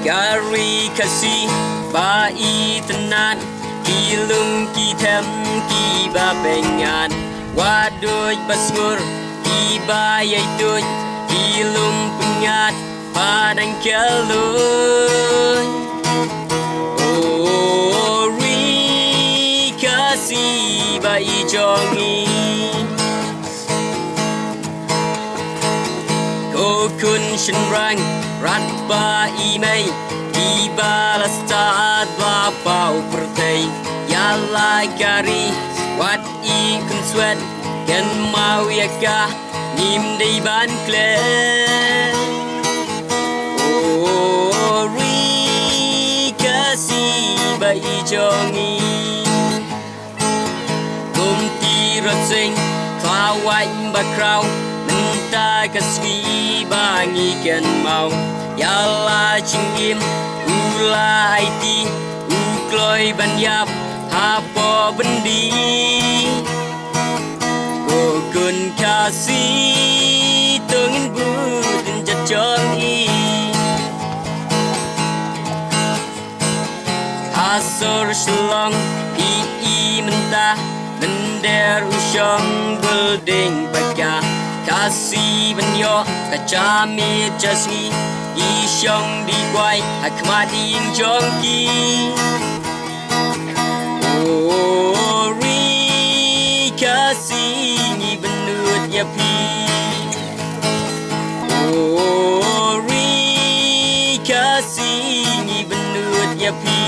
Gari kasih bai tenan Kilung kitem kiba pengan Waduj basngur kiba yaituj Kilung pengat padang kelun Ori kasih bai jongi Kun shin rang rat ba i mei i balas taat ba pau pertei ya lai kari wat i kun sweat kan mau ya ka nim dei ban kle o ri kasi ba i jongi kum ti rat sing klawai ba krau ta kasih bangi kan mau yalla cingim ula iti ukloi banyap hapo bendi kun kasih tengin budin jajong i asor shlong i mentah bender usyong building baka kasih banyo kacami jasni isyong di kwai hakmati ing jongki ori kasih ni benut yapi ori kasih ni benut yapi